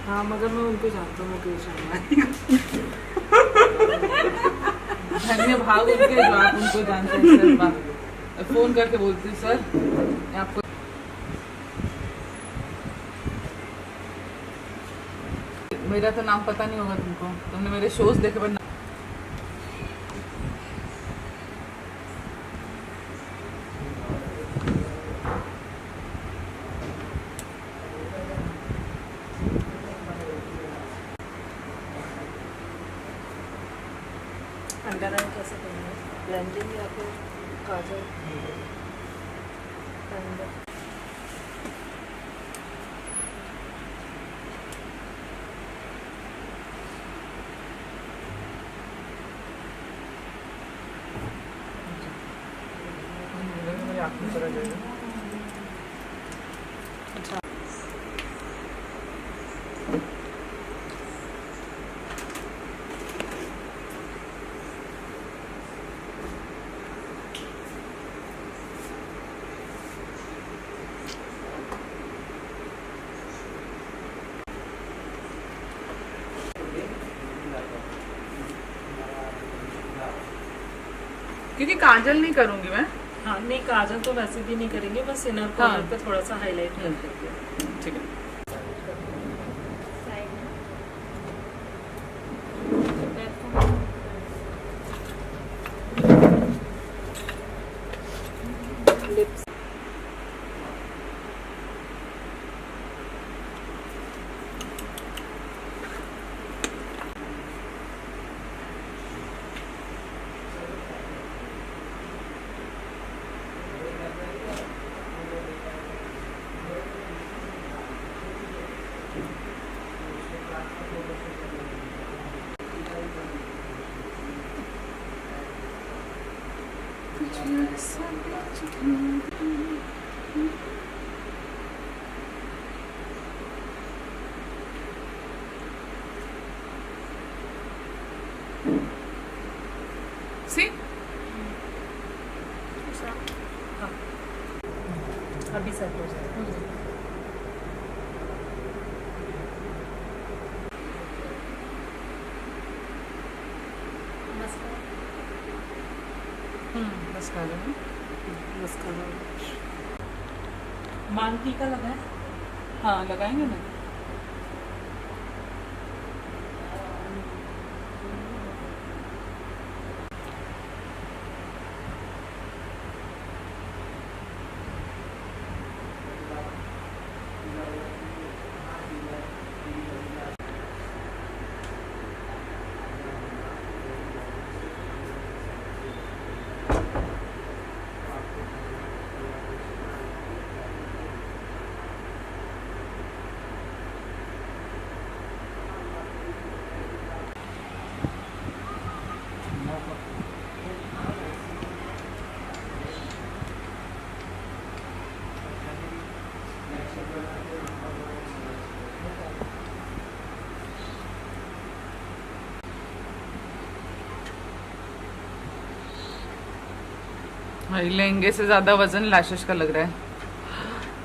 हाँ मगर मैं उनको जानता हूँ, मुकेश अंबानी। धन्य भाग उनके जो आप उनको जानते हैं सर। फोन करके बोलती सर आपको मेरा तो नाम पता नहीं होगा तुमको, तुमने मेरे शोज देखे पर अंडर आई कैसे करेंगे, ब्लेंडिंग या फिर काजल अंडर। मेरी आँख में चला जाएगा। अच्छा क्योंकि काजल नहीं करूंगी मैं। हाँ नहीं, काजल तो वैसे भी नहीं करेंगे, बस इनर कॉर्नर पे थोड़ा सा हाईलाइट कर देंगे। ठीक है। लिप्स सी हाँ अभी सेट हो जाएगा। बस खा लेना। मस्कारा मांग टीका लगाए। हाँ लगाएंगे ना। भाई लहंगे से ज्यादा वजन लैशेस का लग रहा है।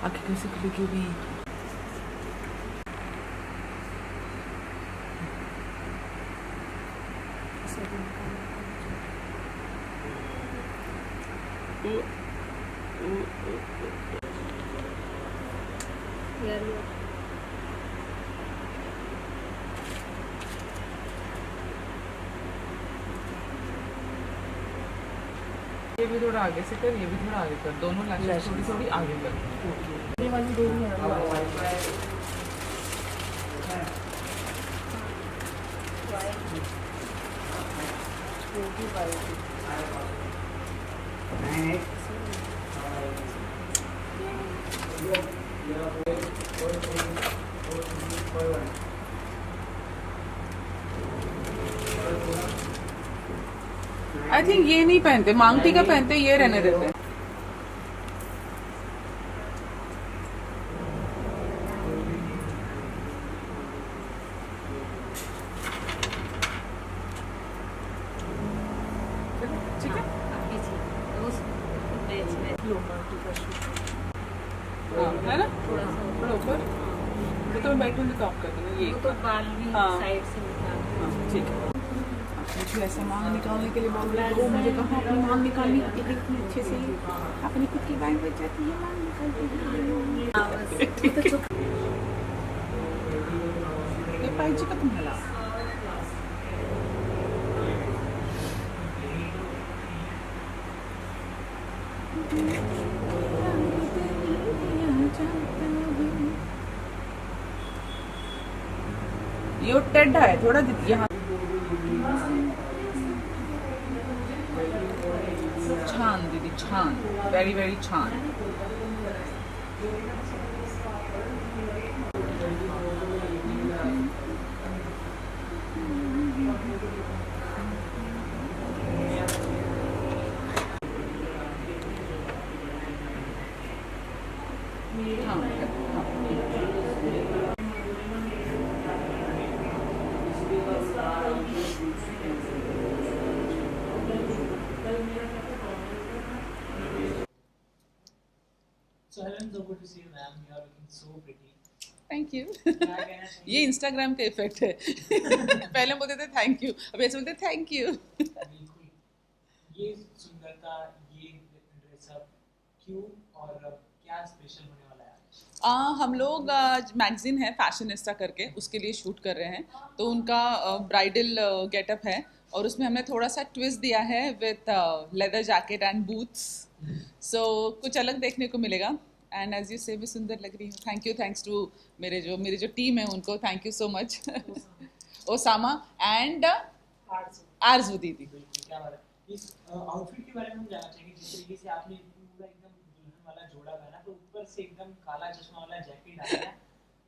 आंखें कैसे खुली क्यों भी। ये भी थोड़ा आगे से कर, ये भी थोड़ा आगे कर, दोनों लैशेस थोड़ी थोड़ी आगे कर। ये वाली दो ही है। आई थिंक ये नहीं पहनते, मांग टीका पहनते, ये रहने देते हैं। ठीक है। लो मांग टीका शूट हाँ, है ना थोड़ा सा थोड़ा ऊपर। तो मैं बैठूंगी तो आप कर देना ये वो तो बाल भी हाँ। साइड से निकाल। हाँ, ठीक है। मुझे ऐसा मांग निकालने के लिए बोल रहे हो, मुझे कहाँ अपनी मांग निकालनी होती है इतनी अच्छे से, अपनी खुद की बाइक बच जाती है, मांग निकालती है। हाँ, बस वो तो चुप। ते पाहिजे का तुम्हाला? ये टेढ़ा है थोड़ा यहाँ। छान दीदी छान, वेरी वेरी छान। हाँ, So Helen, so good to see you, ma'am. You are looking so pretty. Thank you. क्या कहना चाहिए? ये इंस्टाग्राम का इफेक्ट है। पहले बोलते थे थैंक यू, अब ऐसे बोलते थैंक यू। बिल्कुल। ये सुंदरता, ये ड्रेसअप क्यों और क्या स्पेशल होने वाला है आज? हम लोग मैगजीन है फैशनिस्टा करके, उसके लिए शूट कर रहे हैं। तो उनका ब्राइडल गेटअप है और उसमें हमने थोड़ा सा ट्विस्ट दिया है with leather jacket and boots. So कुछ अलग देखने को मिलेगा। एंड एज यू से भी सुंदर लग रही हूँ। थैंक यू, थैंक्स टू मेरी जो टीम है उनको thank you so much. Osama and आरजू दीदी। बिल्कुल, क्या बात है। इस आउटफिट के बारे में हम जानना चाहेंगे। जिस तरीके से आपने पूरा एकदम दुल्हन वाला जोड़ा पहना, तो ऊपर से एकदम काला चश्मा वाला जैकेट डाला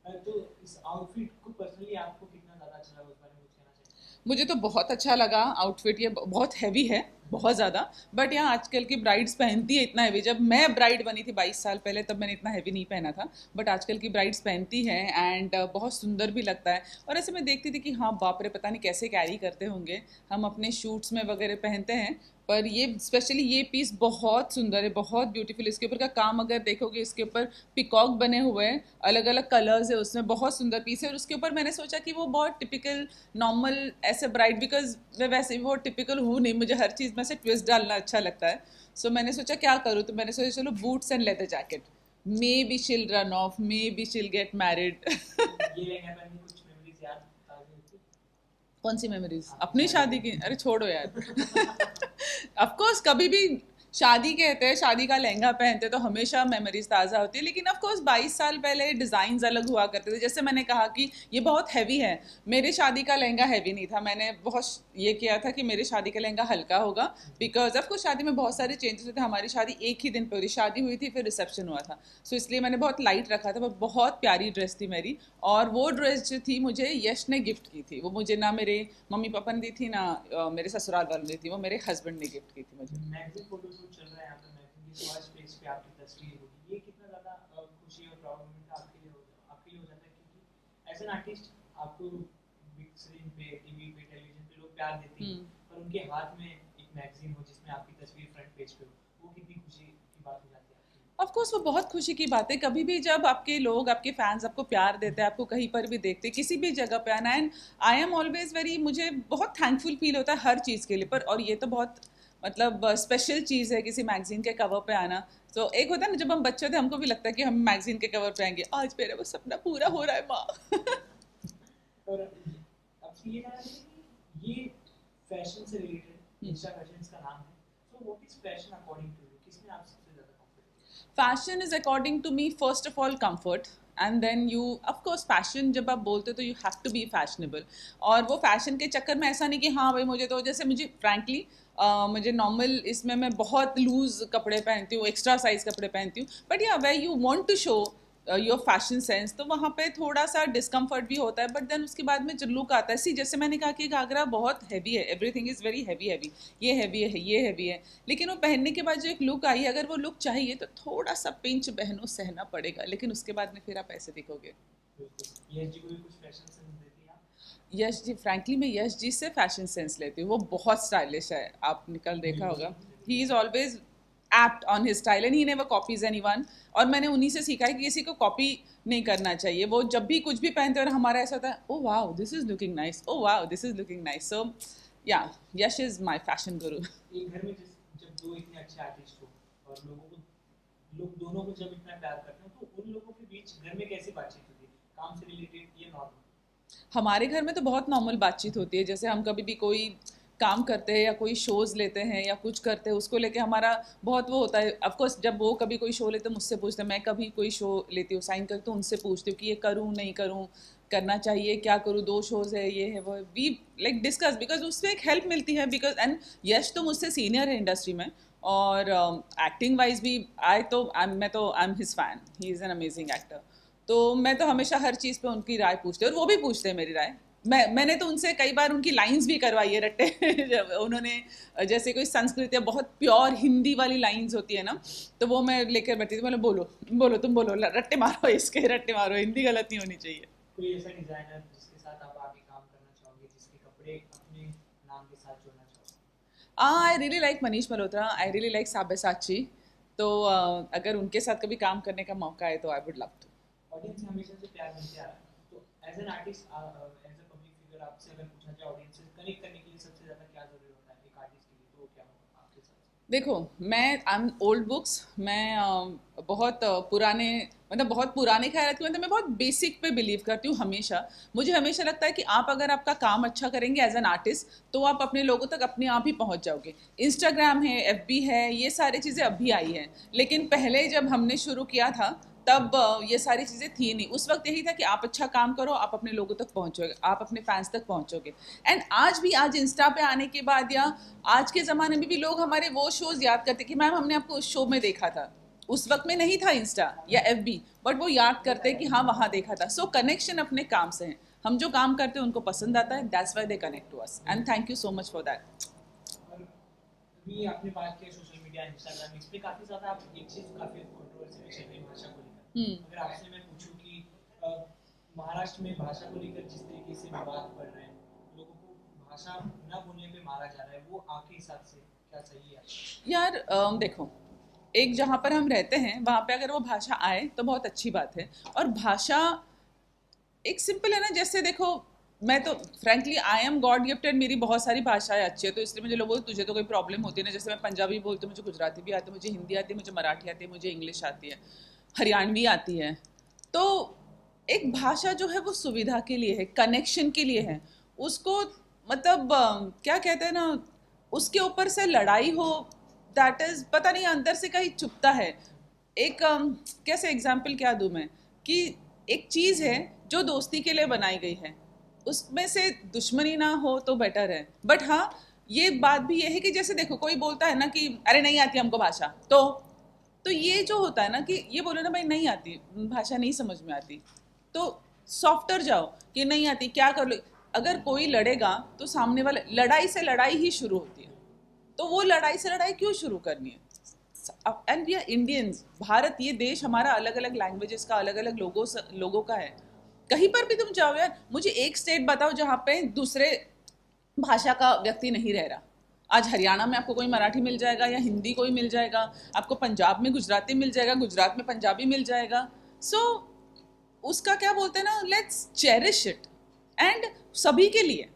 है, तो इस आउटफिट को पर्सनली आपको कितना ज़्यादा अच्छा लगा, उस बारे में कुछ कहना चाहिए? मुझे तो बहुत अच्छा लगा आउटफिट। ये बहुत हैवी है, बहुत ज़्यादा। बट यहाँ आजकल की ब्राइड्स पहनती है इतना हैवी। जब मैं ब्राइड बनी थी 22 साल पहले, तब मैंने इतना हैवी नहीं पहना था। बट आजकल की ब्राइड्स पहनती हैं एंड बहुत सुंदर भी लगता है। और ऐसे मैं देखती थी कि हाँ बाप रे, पता नहीं कैसे कैरी करते होंगे। हम अपने शूट्स में वगैरह पहनते हैं, पर ये स्पेशली ये पीस बहुत सुंदर है, बहुत ब्यूटीफुल। इसके ऊपर का काम अगर देखोगे, इसके ऊपर पिकॉक बने हुए हैं, अलग अलग कलर्स है उसमें, बहुत सुंदर पीस है। और उसके ऊपर मैंने सोचा कि वो बहुत टिपिकल नॉर्मल ऐसे ब्राइड, बिकॉज मैं वैसे भी बहुत टिपिकल हूँ नहीं, मुझे हर चीज़ में से ट्विस्ट डालना अच्छा लगता है। सो मैंने सोचा क्या करूँ, तो मैंने सोचा चलो boots and leather jacket, may be शिल रन ऑफ, मे बी शिल गेट मैरिड। ये लहंगा पहन के कुछ मेमोरीज याद ताज़ा होती? कौन सी मेमोरीज? अपनी शादी की? अरे छोड़ो यार। ऑफ कोर्स कभी भी शादी कहते हैं, शादी का लहंगा पहनते तो हमेशा मेमोरीज ताज़ा होती है। लेकिन ऑफ कोर्स 22 साल पहले डिज़ाइंस अलग हुआ करते थे। जैसे मैंने कहा कि ये बहुत हैवी है, मेरे शादी का लहंगा हैवी नहीं था। मैंने बहुत ये किया था कि मेरे शादी का लहंगा हल्का होगा, बिकॉज ऑफ कोर्स शादी में बहुत सारे चेंजेस होते हैं। हमारी शादी एक ही दिन पर हुई, शादी हुई थी फिर रिसेप्शन हुआ था। सो इसलिए मैंने बहुत लाइट रखा था। वो बहुत प्यारी ड्रेस थी मेरी, और वो ड्रेस जो थी मुझे यश ने गिफ्ट की थी। वो मुझे ना मेरे मम्मी पापा ने दी थी, ना मेरे ससुराल वालों ने दी थी, वो मेरे हस्बैंड ने गिफ्ट की थी मुझे। मैगजीन फोटो शूट चल रहा है यहाँ पे, मैगजीन की फर्स्ट पेज पे आपकी तस्वीर होगी। ये कितना ज़्यादा खुशी और प्राउड मोमेंट आपके लिए हो जाता है, क्योंकि एज एन आर्टिस्ट आपको बिग स्क्रीन पे, टीवी पे, टेलीविजन पे लोग प्यार देते हैं, पर उनके हाथ में एक मैगजीन हो जिसमें आपकी तस्वीर फ्रंट पेज पे हो, वो कितनी खुशी की बात हो जाती है आपके लिए? ऑफ कोर्स वो बहुत खुशी की बात है। कभी भी जब आपके लोग, आपके फैंस आपको प्यार देते हैं, आपको कहीं पर भी देखते, किसी भी जगह पे आना, and I am always very, मुझे बहुत थैंकफुल फील होता है हर चीज़ के लिए। पर और ये तो बहुत मतलब स्पेशल चीज़ है किसी मैगजीन के कवर पे आना। तो एक होता है ना, जब हम बच्चे थे हमको भी लगता है कि हम मैगजीन के कवर पे आएंगे, आज मेरा वो सपना पूरा हो रहा है माँ। और आपसे ये जानना है कि ये फैशन से रिलेटेड इंस्टा फैशंस का नाम है, so what is fashion according to you? किसमें आप सबसे ज़्यादा comfortable? Fashion is according to me first of all comfort, and then you of course fashion जब आप बोलते हो तो you have to be fashionable. और वो फैशन के चक्कर में ऐसा नहीं कि हाँ भाई मुझे तो, जैसे मुझे फ्रैंकली मुझे नॉर्मल इसमें मैं बहुत लूज कपड़े पहनती हूँ, एक्स्ट्रा साइज कपड़े पहनती हूँ। बट या way you want to show your fashion sense, तो वहाँ पे थोड़ा सा डिस्कम्फर्ट भी होता है। बट देन उसके बाद में जो लुक आता है, सी जैसे मैंने कहा कि घाघरा बहुत हैवी है, everything is very heavy heavy, ये हैवी है, ये हैवी है, लेकिन वो पहनने के बाद जो एक लुक आई, अगर वो लुक चाहिए तो थोड़ा सा पिंच बहनों सहना पड़ेगा, लेकिन उसके बाद में फिर आप ऐसे दिखोगे। बिल्कुल। यश जी को भी कुछ फैशन सेंस देती हैं आप? यश जी, फ्रैंकली मैं यश जी से फैशन सेंस लेती हूँ। वो बहुत स्टाइलिश है, आपने कल देखा होगा। He is always apt on his style and he never copies anyone. और मैंने उन्हीं से सीखा है कि किसी को कॉपी नहीं करना चाहिए. वो जब भी कुछ भी पहनते हैं और हमारा ऐसा होता है, oh wow this is looking nice, oh wow this is looking nice. So yeah, Yash is my fashion guru. एक घर में जब दो इतने अच्छे आर्टिस्ट हो और लोग दोनों को जब इतना प्यार करते हैं तो उन लोगों के बीच घर में कैसी बातचीत होती है, काम से रिलेटेड या नॉर्मल? हमारे घर में तो बहुत नॉर्मल बातचीत होती है. जैसे हम कभी भी कोई काम करते हैं या कोई शोज़ लेते हैं या कुछ करते हैं, उसको लेके हमारा बहुत वो होता है. ऑफकोर्स जब वो कभी कोई शो लेते हैं मुझसे पूछते हैं, मैं कभी कोई शो लेती हूँ साइन करती हूँ उनसे पूछती हूँ कि ये करूँ नहीं करूँ, करना चाहिए क्या करूँ, 2 शोज़ है ये है वो. वी लाइक डिस्कस बिकॉज उससे एक हेल्प मिलती है. बिकॉज एंड यश तो मुझसे सीनियर है इंडस्ट्री में और एक्टिंग वाइज भी मैं तो I am his fan. He is an amazing actor. तो मैं तो हमेशा हर चीज़ पे उनकी राय पूछती हूँ और वो भी पूछते हैं मेरी राय. मैंने तो उनसे कई बार उनकी लाइंस भी करवाई है रट्टे. जब उन्होंने जैसे कोई संस्कृत या बहुत प्योर हिंदी वाली लाइंस होती है ना, तो वो मैं लेकर बैठी थी. मतलब बोलो तुम बोलो, रट्टे मारो इसके, रट्टे मारो, हिंदी गलत नहीं होनी चाहिए. कोई ऐसा डिजाइनर जिसके साथ आप आगे काम करना चाहोगे, जिसके कपड़े अपने नाम के साथ जोड़ना चाहोगे? I really like Manish Malhotra, I really like Sabyasachi. तो अगर उनके साथ कभी काम करने का मौका है तो I would love to. Audience हमेशा से प्यार मिलते आ रहा है, तो as an artist, as a public figure, आपसे अगर पूछा जाए ऑडियंस से कनेक्ट करने के लिए सबसे ज़्यादा क्या ज़रूरी होता है एक आर्टिस्ट के लिए, तो क्या होगा आपके साथ? देखो, मैं आई एम ओल्ड बुक्स. मैं बहुत पुराने मतलब बहुत पुराने ख्याल रखती हूँ. मतलब मैं बहुत बेसिक पे बिलीव करती हूँ हमेशा. मुझे हमेशा लगता है कि आप अगर आपका काम अच्छा करेंगे एज एन आर्टिस्ट तो आप अपने लोगों तक अपने आप ही पहुँच जाओगे. इंस्टाग्राम है, FB है, ये सारी चीज़ें अभी आई हैं. लेकिन पहले जब हमने शुरू किया था तब ये सारी चीज़ें थी नहीं. उस वक्त यही था कि आप अच्छा काम करो, आप अपने लोगों तक पहुँचोगे, आप अपने फैंस तक पहुँचोगे. एंड आज इंस्टा पे आने के बाद या आज के ज़माने में भी लोग हमारे वो शोज़ याद करते कि मैम हमने आपको उस शो में देखा था. उस वक्त में नहीं था इंस्टा या FB, बट वो याद करते हैं कि हाँ वहाँ देखा था. सो कनेक्शन अपने काम से है. हम जो काम करते हैं उनको पसंद आता है, that's why they connect to us. And thank you so much for that. और अभी आपने बात की सोशल मीडिया, इंस्टाग्राम, इस पे काफ़ी ज़्यादा आप एक चीज़ काफ़ी कंट्रोवर्सी भी चल रही है भाषा को लेकर. अगर आपसे मैं पूछूं कि महाराष्ट्र में भाषा को लेकर जिस तरीके से विवाद बढ़ रहे हैं, लोगों को भाषा न बोलने पे मारा जा रहा है, वो आपके हिसाब से क्या सही है? यार देखो, एक जहाँ पर हम रहते हैं वहाँ पे अगर वो भाषा आए तो बहुत अच्छी बात है. और भाषा एक सिंपल है ना. जैसे देखो, मैं तो frankly I am God gifted, मेरी बहुत सारी भाषाएं अच्छी है, तो इसलिए मुझे लोग बोलते तुझे तो कोई प्रॉब्लम होती है ना. जैसे मैं पंजाबी बोलती हूँ, मुझे गुजराती भी आती है, मुझे हिंदी आती है, मुझे मराठी आती है, मुझे इंग्लिश आती है, हरियाणवी आती है. तो एक भाषा जो है वो सुविधा के लिए है, कनेक्शन के लिए है. उसको मतलब क्या कहते हैं ना, उसके ऊपर से लड़ाई हो, दैट इज़ पता नहीं अंदर से कहीं चुभता है. एक कैसे एग्जाम्पल क्या दूँ मैं, कि एक चीज़ है जो दोस्ती के लिए बनाई गई है, उसमें से दुश्मनी ना हो तो बेटर है. बट हाँ, ये बात भी ये है कि जैसे देखो कोई बोलता है ना कि अरे नहीं आती हमको भाषा, तो ये जो होता है ना कि ये बोलो ना भाई नहीं आती भाषा, नहीं समझ में आती, तो सॉफ्टर जाओ कि नहीं आती क्या कर लो. अगर कोई लड़ेगा तो सामने वाले, लड़ाई से लड़ाई ही शुरू होती है, तो वो लड़ाई से लड़ाई क्यों शुरू करनी है. And we are Indians. Bharat ये देश हमारा अलग अलग लैंग्वेजेस का, अलग अलग लोगों का है. कहीं पर भी तुम जाओ यार, मुझे एक स्टेट बताओ जहाँ पे दूसरे भाषा का व्यक्ति नहीं रह रहा. आज हरियाणा में आपको कोई मराठी मिल जाएगा या हिंदी कोई मिल जाएगा, आपको पंजाब में गुजराती मिल जाएगा, गुजरात में पंजाबी मिल जाएगा. सो उसका क्या बोलते हैं ना, लेट्स चेरिश इट. एंड सभी के लिए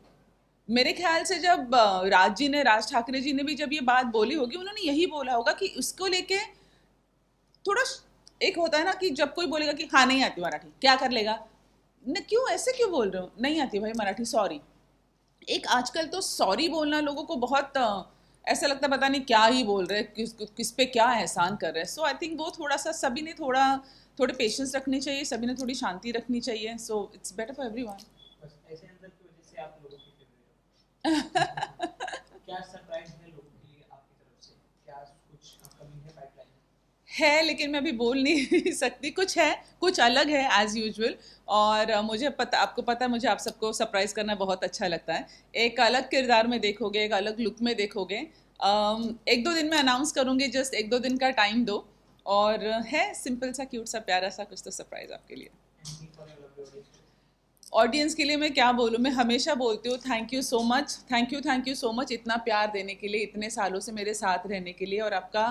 मेरे ख्याल से जब राज ठाकरे जी ने भी जब ये बात बोली होगी, उन्होंने यही बोला होगा कि उसको लेके थोड़ा एक होता है ना कि जब कोई बोलेगा कि हाँ नहीं आती मराठी, क्या कर लेगा न, क्यों ऐसे क्यों बोल रहे हो, नहीं आती भाई मराठी, सॉरी. एक आजकल तो सॉरी बोलना लोगों को बहुत ऐसा लगता है पता नहीं क्या ही बोल रहे हैं, किस पे क्या एहसान कर रहे हैं. सो आई थिंक वो थोड़ा सा सभी ने थोड़े पेशेंस रखने चाहिए, सभी ने थोड़ी शांति रखनी चाहिए. So it's better for everyone. बस ऐसे अंदर की वजह से आप लोगों की फेवरेट हो. क्या सरप्राइज है लोगों के लिए आपकी तरफ से, क्या कुछ अपकमिंग है पाइपलाइन है, लेकिन मैं अभी बोल नहीं सकती. कुछ है, कुछ अलग है एज यूजुअल. और मुझे पता, आपको पता है मुझे आप सबको सरप्राइज़ करना बहुत अच्छा लगता है. एक अलग किरदार में देखोगे, एक अलग लुक में देखोगे. 1-2 दिन में अनाउंस करूँगी, जस्ट 1-2 दिन का टाइम दो. और है सिंपल सा, क्यूट सा, प्यारा सा कुछ तो सरप्राइज़ आपके लिए. ऑडियंस के लिए मैं क्या बोलूँ, मैं हमेशा बोलती हूँ thank you so much, thank you so much इतना प्यार देने के लिए, इतने सालों से मेरे साथ रहने के लिए, और आपका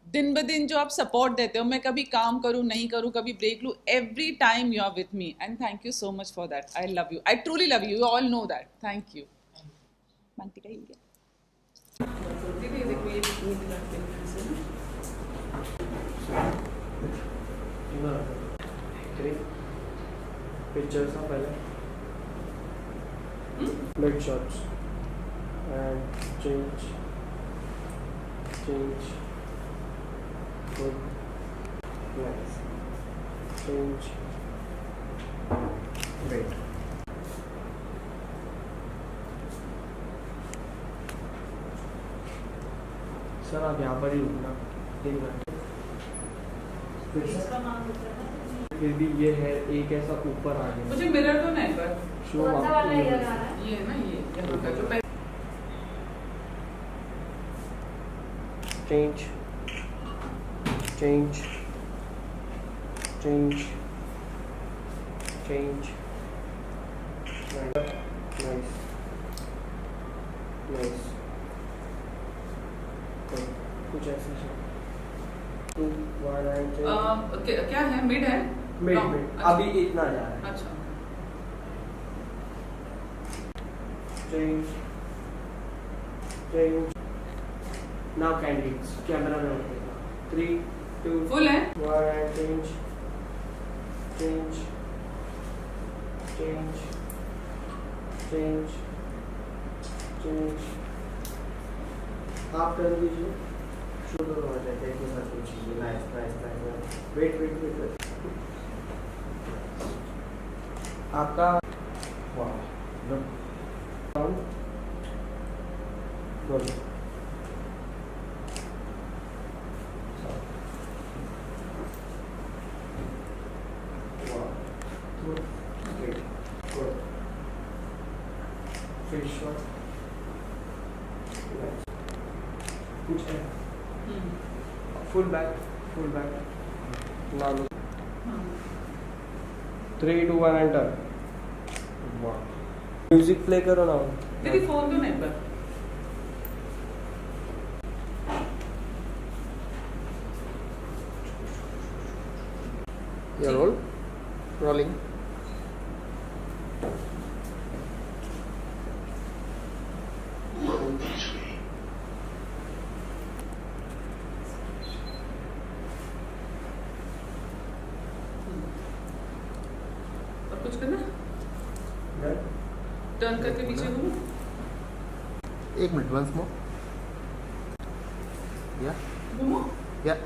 दिन ब दिन जो आप सपोर्ट देते हो, मैं कभी काम करूँ नहीं करूँ, कभी ब्रेक लूँ, every time you are with me and thank you so much for that. I love you. I truly love you. You all know that. Thank you. मानती का ही गया. पिक्चर्स ना पहले mid shots and change good nice change great. Sir आप यहाँ पर ही रुकना 3 मिनट. फिर भी ये है एक ऐसा ऊपर आ गया. मुझे मिरर तो नहीं पर शो कौन सा वाला आपको ईयर आ रहा है? ये है ना, ये यहाँ का जो पहले change change change change nice nice good. कुछ ऐसे से 2 1 and change क्या है, मिड है. मिड No, मिड अच्छा. अभी इतना जा रहा है. अच्छा. change change now candidates camera में होगा 3 2 फुल है. 1 and change change change change change. आप कर दीजिए. शुरू हो जाएगा एक साथ कुछ चीज़ें. Nice nice nice. Wait wait wait wait. आपका वाह down good. Good. Great. Good. Finish shot. Nice. कुछ है. Full back. Full back. Now look. 3 2 1 enter. Wow. Music play करो ना. तेरी फोन तो नहीं पर. Yeah, roll. Rolling. और कुछ करना. Done. टर्न करके पीछे घूमो. 1 minute, once more. Yeah, घूमो. yeah.